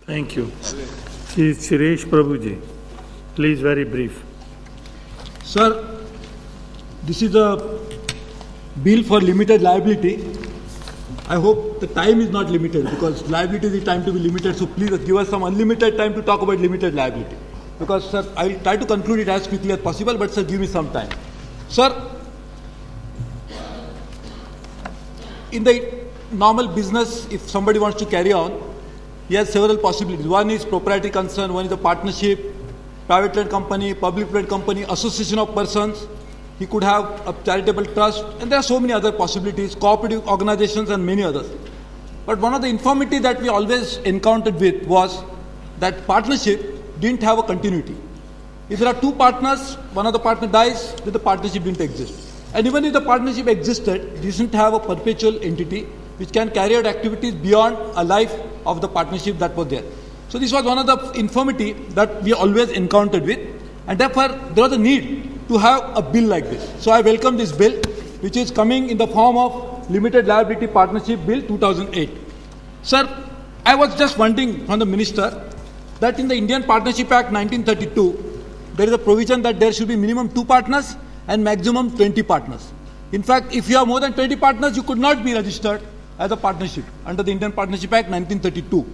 Thank you. Shri Suresh Prabhu ji, please very brief. Sir, this is a bill for limited liability. I hope the time is not limited because liability is time to be limited. So please give us some unlimited time to talk about limited liability. Because sir, I will try to conclude it as quickly as possible, but sir, give me some time. Sir, in the normal business, if somebody wants to carry on, he has several possibilities. One is proprietary concern, one is a partnership, private limited company, public limited company, association of persons. He could have a charitable trust, and there are so many other possibilities, cooperative organizations and many others. But one of the infirmity that we always encountered with was that partnership didn't have a continuity. If there are two partners, one of the partner dies, then the partnership didn't exist. And even if the partnership existed, it doesn't have a perpetual entity which can carry out activities beyond a life of the partnership that was there. So this was one of the infirmity that we always encountered with, and therefore there was a need to have a bill like this. So I welcome this bill, which is coming in the form of Limited Liability Partnership Bill 2008. Sir, I was just wondering from the Minister that in the Indian Partnership Act 1932, there is a provision that there should be minimum 2 partners and maximum 20 partners. In fact, if you have more than 20 partners, you could not be registered as a partnership under the Indian Partnership Act 1932.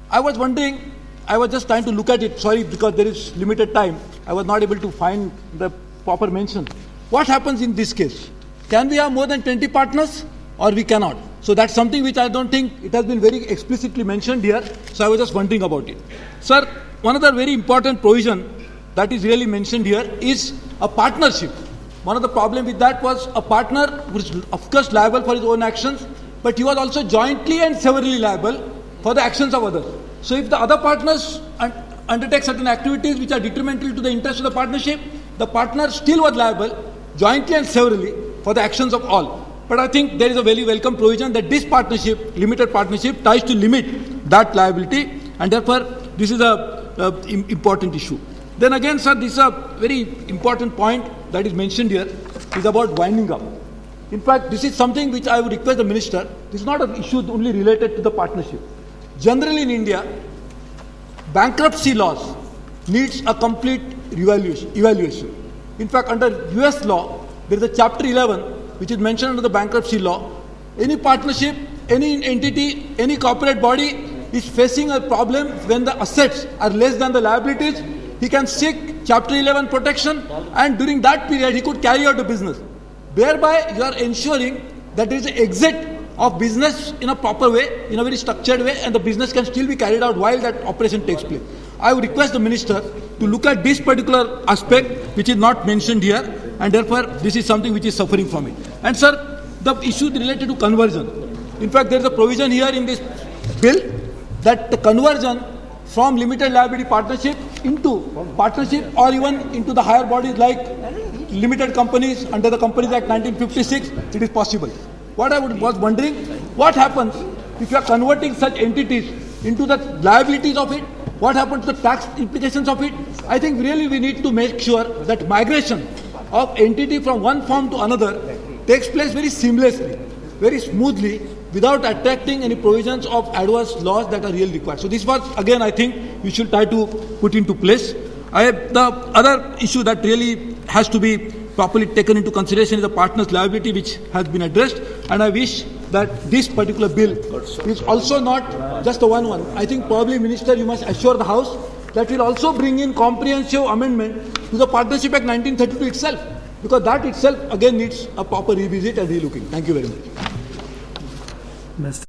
I was wondering, I was just trying to look at it, sorry, because there is limited time, I was not able to find the proper mention. What happens in this case? Can we have more than 20 partners or we cannot? So that's something which I don't think it has been very explicitly mentioned here, so I was just wondering about it. Sir, one other very important provision that is really mentioned here is a partnership. One of the problems with that was a partner who is of course liable for his own actions, but he was also jointly and severally liable for the actions of others. So if the other partners undertake certain activities which are detrimental to the interest of the partnership, the partner still was liable jointly and severally for the actions of all. But I think there is a very welcome provision that this partnership, limited partnership, tries to limit that liability, and therefore this is a important issue. Then again, sir, this is a very important point that is mentioned here, is about winding up. In fact, this is something which I would request the Minister, this is not an issue only related to the partnership. Generally in India, bankruptcy laws needs a complete evaluation. In fact, under US law, there is a chapter 11 which is mentioned under the bankruptcy law. Any partnership, any entity, any corporate body is facing a problem when the assets are less than the liabilities, he can seek chapter 11 protection, and during that period he could carry out the business. Thereby you are ensuring that there is an exit of business in a proper way, in a very structured way, and the business can still be carried out while that operation takes place. I would request the Minister to look at this particular aspect which is not mentioned here, and therefore this is something which is suffering from it. And sir, the issue related to conversion. In fact, there is a provision here in this bill that the conversion from limited liability partnership into partnership or even into the higher bodies like limited companies under the Companies Act 1956, it is possible. What I was wondering, what happens if you are converting such entities into the liabilities of it? What happens to the tax implications of it? I think really we need to make sure that migration of entity from one form to another takes place very seamlessly, very smoothly, without attracting any provisions of adverse laws that are really required. So this was, again, I think we should try to put into place. The other issue that really has to be properly taken into consideration is the partner's liability, which has been addressed, and I wish that this particular bill is also not just a one. I think probably, Minister, you must assure the House that will also bring in comprehensive amendment to the Partnership Act 1932 itself, because that itself again needs a proper revisit and relooking. Thank you very much. Mr.